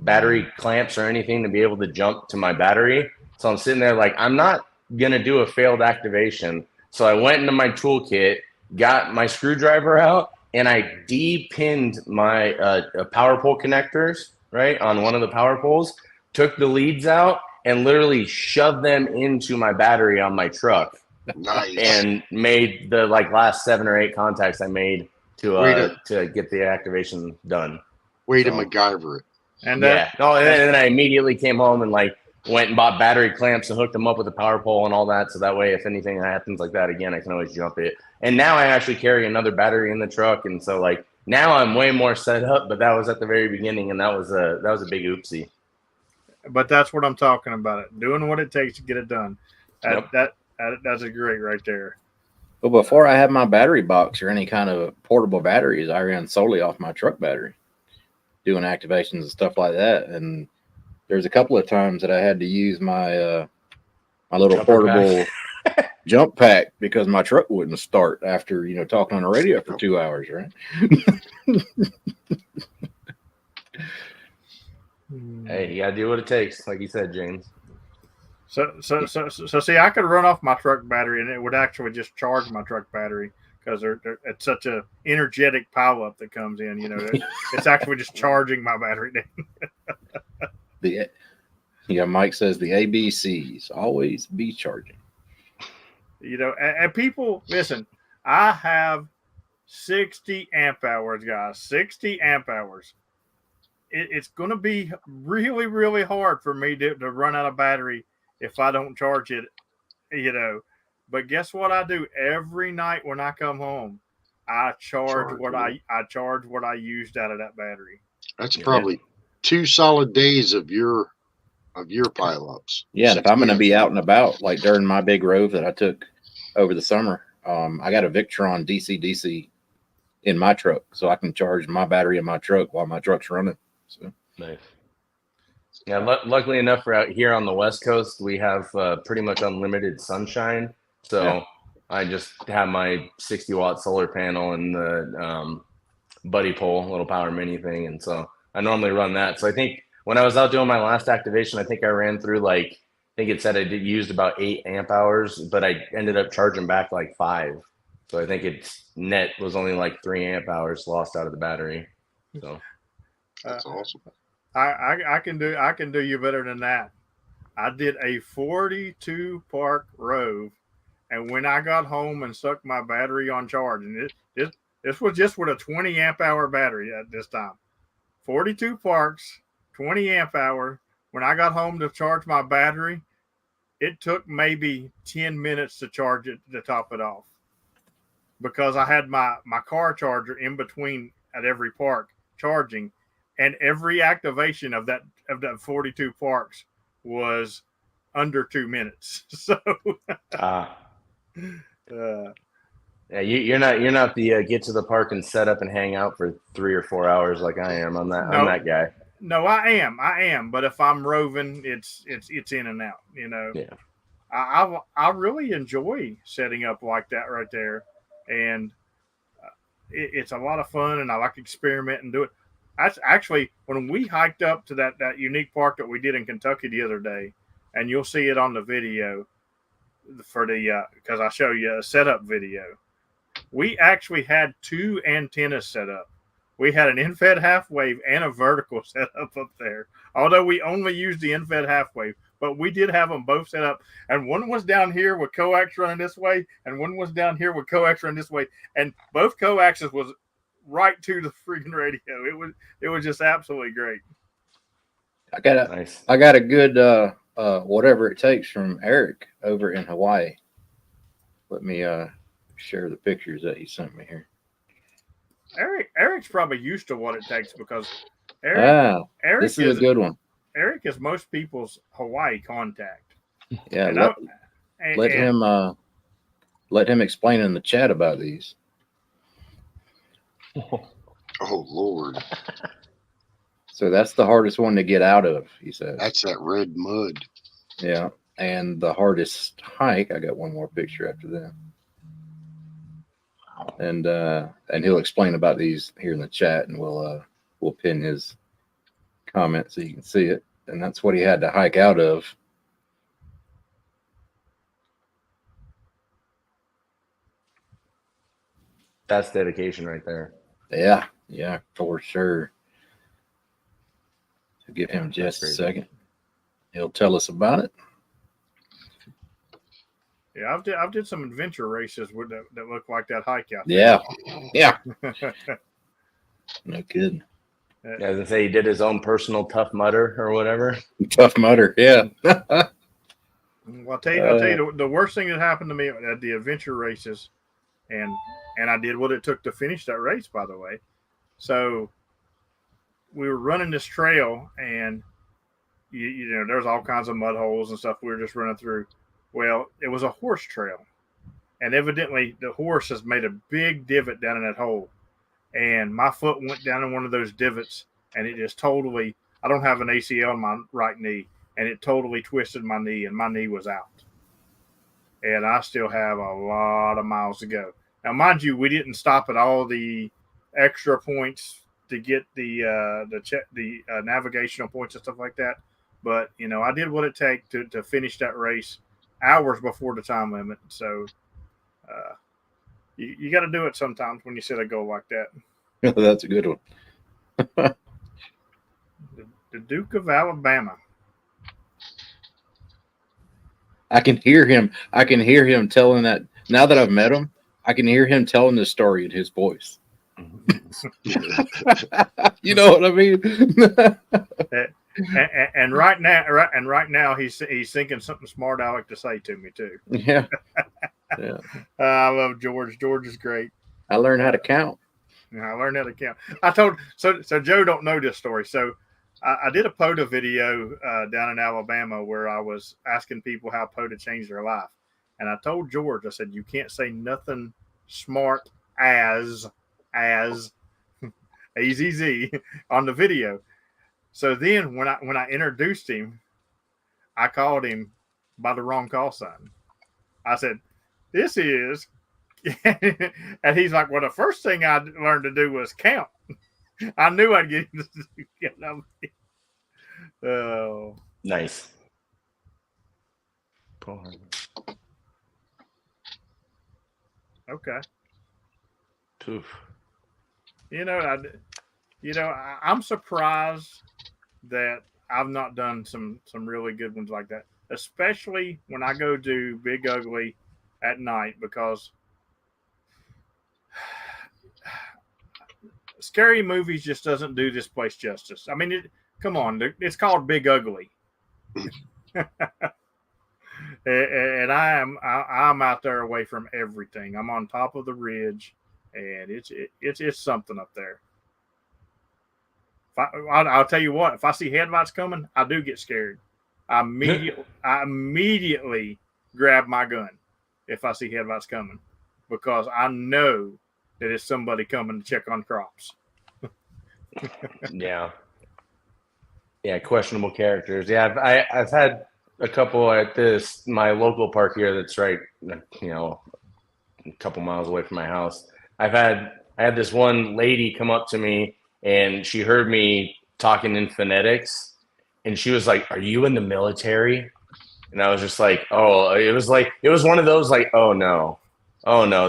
battery clamps or anything to be able to jump to my battery. So I'm sitting there like, I'm not going to do a failed activation. So I went into my toolkit, got my screwdriver out, and I de-pinned my power pole connectors, right, on one of the power poles, took the leads out, and literally shoved them into my battery on my truck. Nice. And made the like last 7 or 8 contacts I made to get the activation done. Way to MacGyver it. And yeah. No, and then I immediately came home and like went and bought battery clamps and hooked them up with a power pole and all that. So that way, if anything happens like that again, I can always jump it. And now I actually carry another battery in the truck. And so like now I'm way more set up, but that was at the very beginning. And that was a big oopsie. But that's what I'm talking about. Doing what it takes to get it done. That's a great right there. Well, before I had my battery box or any kind of portable batteries, I ran solely off my truck battery, doing activations and stuff like that. And there's a couple of times that I had to use my my little portable jump pack because my truck wouldn't start after talking on the radio for 2 hours, right? Hey, you gotta do what it takes, like you said, James. So see, I could run off my truck battery and it would actually just charge my truck battery because it's such a energetic pile up that comes in. It's actually just charging my battery down. Mike says the ABCs always be charging. And people listen. I have 60 amp hours, guys. 60 amp hours. It's going to be really, really hard for me to run out of battery if I don't charge it, But guess what I do every night when I come home? I charge what I used out of that battery. That's probably 2 solid days of your pileups. Yeah, and if I'm going to be out and about, like during my big rove that I took over the summer, I got a Victron DC in my truck, so I can charge my battery in my truck while my truck's running. So nice. Yeah, luckily enough for out here on the West Coast, we have pretty much unlimited sunshine. So I just have my 60-watt solar panel and the buddy pole, little power mini thing. And so I normally run that. So I think when I was out doing my last activation, I think I ran through I think it said I used about 8 amp hours, but I ended up charging back like 5. So I think its net was only like 3 amp hours lost out of the battery. So that's awesome. I can do you better than that. I did a 42 park rove, and when I got home and stuck my battery on charge, and this was just with a 20 amp hour battery at this time. 42 parks, 20 amp hour. When I got home to charge my battery, it took maybe 10 minutes to charge it to top it off, because I had my car charger in between at every park charging. And every activation of that 42 parks was under 2 minutes. So, yeah, you're not the get to the park and set up and hang out for 3 or 4 hours like I am. I'm that guy. No, I am. But if I'm roving, it's in and out. Yeah. I really enjoy setting up like that right there, and it's a lot of fun, and I like to experiment and do it. That's actually when we hiked up to that unique park that we did in Kentucky the other day, and you'll see it on the video for the because I show you a setup video. We actually had 2 antennas set up. We had an in-fed half wave and a vertical set up there. Although we only used the in-fed half wave, but we did have them both set up. And one was down here with coax running this way, and one was down here with coax running this way, and both coaxes was right to the freaking radio. It was just absolutely great. I got a good whatever it takes from Eric over in Hawaii. Let me share the pictures that he sent me here. Eric's probably used to what it takes because Eric this is a good one. Eric is most people's Hawaii contact. Yeah, let him explain in the chat about these. Oh Lord! So that's the hardest one to get out of, he said. That's that red mud. Yeah. And the hardest hike, I got one more picture after that. And he'll explain about these here in the chat, and we'll pin his comment so you can see it. And that's what he had to hike out of. That's dedication right there. Yeah, for sure. So give him just a second. He'll tell us about it. Yeah, I've did some adventure races that look like that hike out there. Yeah. No kidding. I was gonna say he did his own personal Tough Mudder or whatever. Tough Mudder, yeah. Well, I'll tell you the worst thing that happened to me at the adventure races, and I did what it took to finish that race, by the way. So we were running this trail, and you know there's all kinds of mud holes and stuff we were just running through. Well, it was a horse trail, and evidently the horse has made a big divot down in that hole, and my foot went down in one of those divots, and it just totally. I don't have an ACL in my right knee, and it totally twisted my knee, and my knee was out. And I still have a lot of miles to go. Now, mind you, we didn't stop at all the extra points to get the navigational points and stuff like that. But you know, I did what it takes to finish that race hours before the time limit. So you got to do it sometimes when you set a goal like that. That's a good one. The Duke of Alabama. I can hear him telling that. Now that I've met him, I can hear him telling the story in his voice. You know what I mean? and right now he's thinking something smart I like to say to me too. Yeah. I love George. George is great. I learned how to count. I learned how to count. I told so Joe don't know this story. So I did a POTA video down in Alabama where I was asking people how POTA changed their life, and I told George, I said, you can't say nothing smart as AZZ on the video. So then when I introduced him, I called him by the wrong call sign. I said, "This is," and he's like, "Well, the first thing I learned to do was count." I knew I'd get him to get Oh, nice. Okay. Oof. I'm surprised that I've not done some really good ones like that, especially when I go do Big Ugly at night, because scary movies just doesn't do this place justice. I mean, come on, it's called Big Ugly. And I'm out there away from everything. I'm on top of the ridge, and it's something up there. I'll tell you what, if I see headlights coming, I do get scared. I immediately grab my gun if I see headlights coming, because I know that it's somebody coming to check on crops. Yeah, questionable characters. Yeah, I've had a couple at my local park here that's right, a couple miles away from my house. I had this one lady come up to me, and she heard me talking in phonetics, and she was like, "Are you in the military?" And I was just like, "Oh," it was one of those like, "Oh no,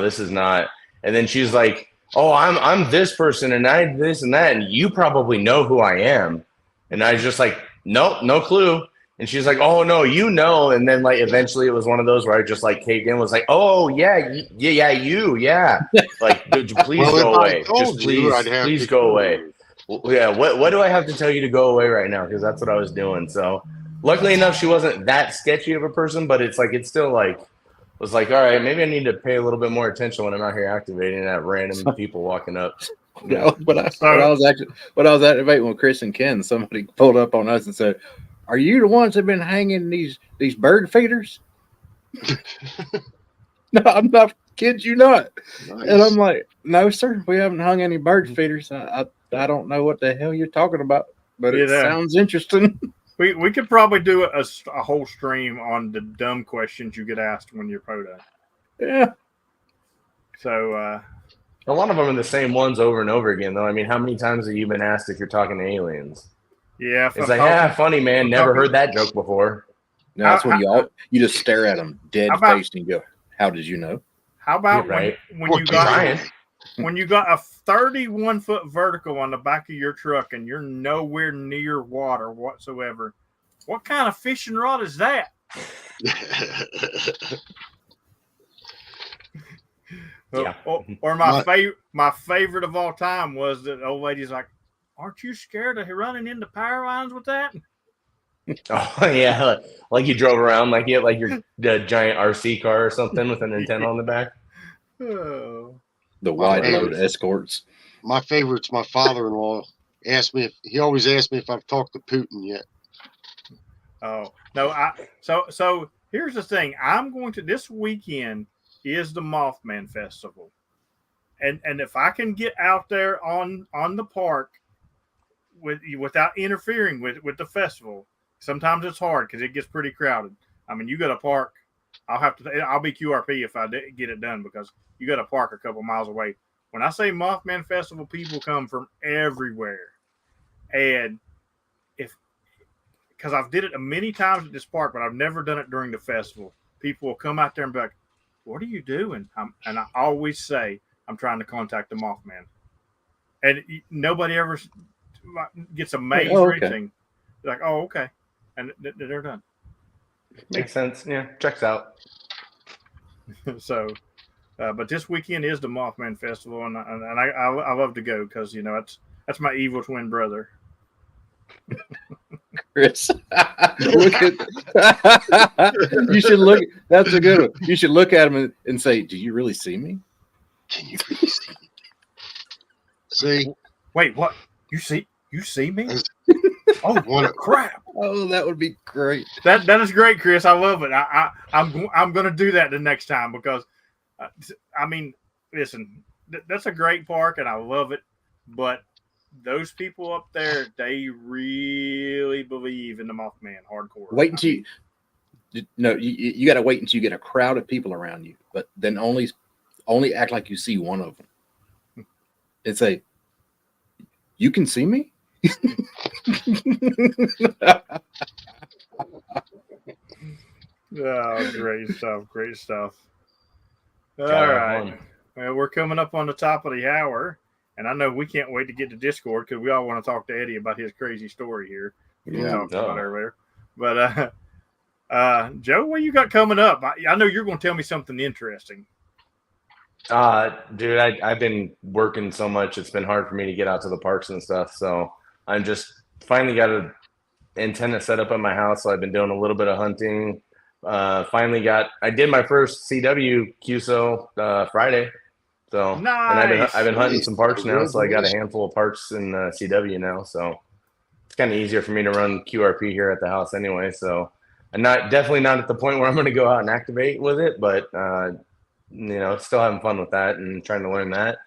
this is not." And then she's like, "Oh, I'm this person, and I this and that, and you probably know who I am." And I was just like, "Nope, no clue." And she's like, "Oh no, you know." And then like eventually it was one of those where I just like caved in, was like, "Oh yeah, yeah." Like, please go away. Just please go away. Well, yeah, what do I have to tell you to go away right now? Because that's what I was doing. So luckily enough, she wasn't that sketchy of a person, but it's still like, was like, all right, maybe I need to pay a little bit more attention when I'm out here activating and have random people walking up. Yeah, when I was activating with Chris and Ken, somebody pulled up on us and said, "Are you the ones that have been hanging these bird feeders?" No, I'm not. Kid you not. Nice. And I'm like, "No, sir, we haven't hung any bird feeders. I don't know what the hell you're talking about." but it sounds interesting. We could probably do a whole stream on the dumb questions you get asked when you're poding. Yeah. So a lot of them are the same ones over and over again, though. I mean, how many times have you been asked if you're talking to aliens? yeah, It's like, yeah, funny, man. Never heard that joke before. No, that's when you just stare at them dead faced and you go, "How did you know?" How about right? when you got a 31-foot vertical on the back of your truck and you're nowhere near water whatsoever? What kind of fishing rod is that? Yeah. Or my favorite of all time was that old lady's like, "Aren't you scared of running into power lines with that?" Oh yeah, like you drove around like you had like your giant RC car or something with an antenna on the back. Oh. The wide load escorts. My favorite's my father-in-law. He always asks me if I've talked to Putin yet. Oh no! So here's the thing. I'm going to this weekend is the Mothman Festival, and if I can get out there on the park without interfering with the festival, sometimes it's hard because it gets pretty crowded. I mean, you got to park. I'll be QRP if I get it done because you got to park a couple miles away. When I say Mothman Festival, people come from everywhere, and because I've did it many times at this park, but I've never done it during the festival. People will come out there and be like, "What are you doing?" And I always say, "I'm trying to contact the Mothman," and nobody ever gets amazed or anything. They're like, "Oh, okay," and they're done. Makes sense. Yeah, checks out. So, but this weekend is the Mothman Festival, and I love to go because that's my evil twin brother. Chris, look at you should look. That's a good one. You should look at him and say, "Do you really see me? Can you really see me?" See? Wait, what? You see me? Oh, crap! Oh, that would be great. That is great, Chris. I love it. I'm going to do that the next time because, I mean, listen, that's a great park and I love it, but those people up there, they really believe in the Mothman hardcore. Wait until you got to wait until you get a crowd of people around you, but then only act like you see one of them and say, "You can see me." Oh, great stuff. All right. Well, we're coming up on the top of the hour, and I know we can't wait to get to Discord because we all want to talk to Eddie about his crazy story here. We talked about earlier. But Joe, what you got coming up? I know you're going to tell me something interesting. Dude, I've been working so much; it's been hard for me to get out to the parks and stuff. So I'm just finally got an antenna set up at my house. So I've been doing a little bit of hunting. I did my first CW QSO Friday. So nice. And I've been hunting some parks now. So I got a handful of parks in CW now. So it's kind of easier for me to run QRP here at the house anyway. So I'm definitely not at the point where I'm going to go out and activate with it, but still having fun with that and trying to learn that.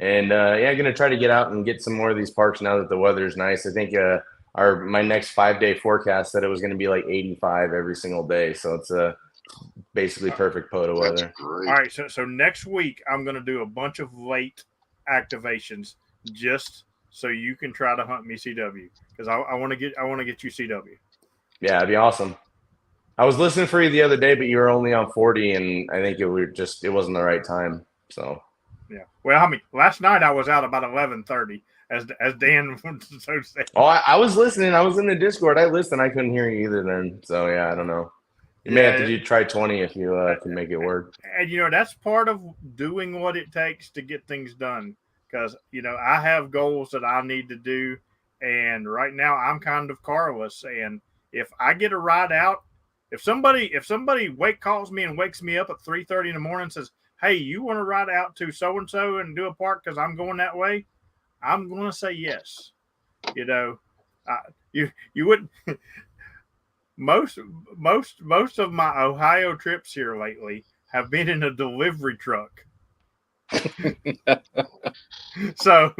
And I'm going to try to get out and get some more of these parks now that the weather's nice. I think my next 5-day forecast said it was going to be like 85 every single day. So it's basically perfect POTA weather. All right. So next week, I'm going to do a bunch of late activations just so you can try to hunt me CW because I want to get you CW. Yeah, it'd be awesome. I was listening for you the other day, but you were only on 40, and I think it wasn't the right time. So yeah. Well, I mean, last night I was out about 11:30, as Dan so said. Oh, I was listening. I was in the Discord. I listened. I couldn't hear you either then. So yeah, I don't know. You may have to try 20 if you can make it work. And that's part of doing what it takes to get things done. Because I have goals that I need to do, and right now I'm kind of carless. And if I get a ride out. If somebody calls me and wakes me up at 3:30 in the morning and says, "Hey, you want to ride out to so and so and do a park because I'm going that way," I'm going to say yes. You wouldn't. most of my Ohio trips here lately have been in a delivery truck. So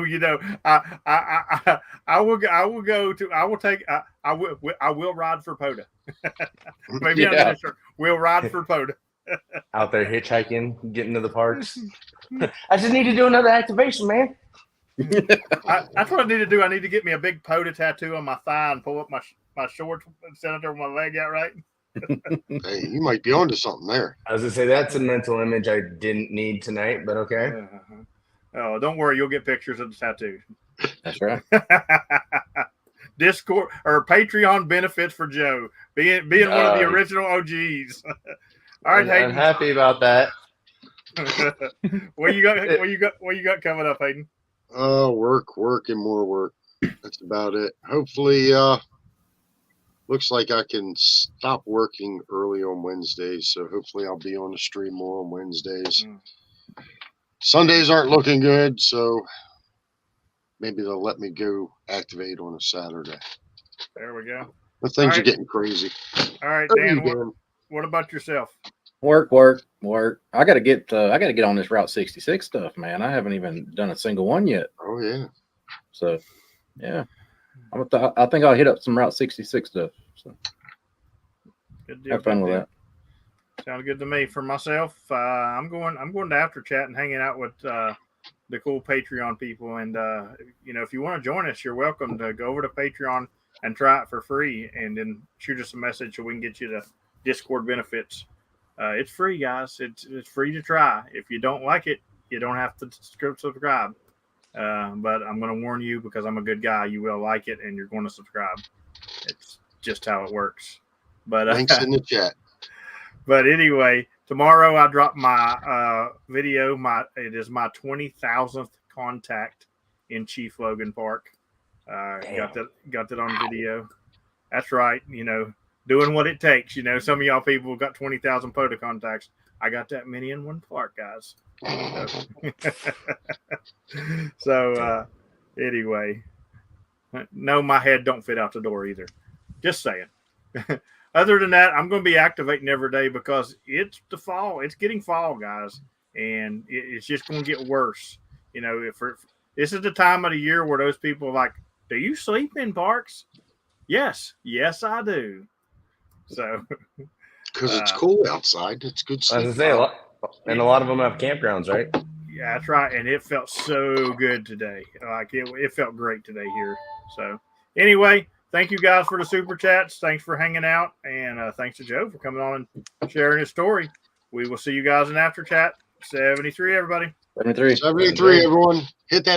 I will ride for POTA. Maybe Yeah. I'm gonna start. We'll ride for POTA. Out there hitchhiking, getting to the parks. I just need to do another activation, man. That's what I need to do. I need to get me a big POTA tattoo on my thigh and pull up my shorts and set it over my leg out right. Hey, you might be onto something there. I was gonna say that's a mental image I didn't need tonight, but okay. Oh, don't worry, you'll get pictures of the tattoo. That's right. Discord or Patreon benefits for Joe being one of the original OGs. All right, I'm Hayden. happy about that. What you got coming up, Hayden? Work and more work. That's about it. Hopefully, looks like I can stop working early on Wednesdays, so hopefully I'll be on the stream more on Wednesdays. Sundays aren't looking good, so maybe they'll let me go activate on a Saturday. There we go. But things All are right. getting crazy. All right, How are Dan. you doing? What about yourself? Work. I gotta get on this Route 66 stuff, man. I haven't even done a single one yet. Oh yeah. So, yeah, I think I'll hit up some Route 66 stuff. So, Good deal. have fun with that. Sounds good to me. For myself, I'm going to After Chat and hanging out with the cool Patreon people. And if you want to join us, you're welcome to go over to Patreon and try it for free, and then shoot us a message so we can get you the Discord benefits. It's free, guys. It's free to try. If you don't like it, you don't have to subscribe. But I'm going to warn you, because I'm a good guy. You will like it, and you're going to subscribe. It's just how it works. But Links in the chat. But anyway, tomorrow I drop my video. It is my 20,000th contact in Chief Logan Park. Got that on video. That's right. Doing what it takes. Some of y'all people got 20,000 POTA contacts. I got that many in one park, guys. So anyway, no, my head don't fit out the door either. Just saying. Other than that, I'm going to be activating every day because it's the fall. It's getting fall, guys, and it's just going to get worse. This is the time of the year where those people are like, "Do you sleep in parks?" Yes, I do. So, Because it's cool outside. It's good I sleep. was gonna say a lot of them have campgrounds, right? Yeah, that's right. And it felt so good today. Like it felt great today here. So anyway, thank you guys for the super chats. Thanks for hanging out. And thanks to Joe for coming on and sharing his story. We will see you guys in After Chat 73, everybody. 73. 73, everyone. Hit that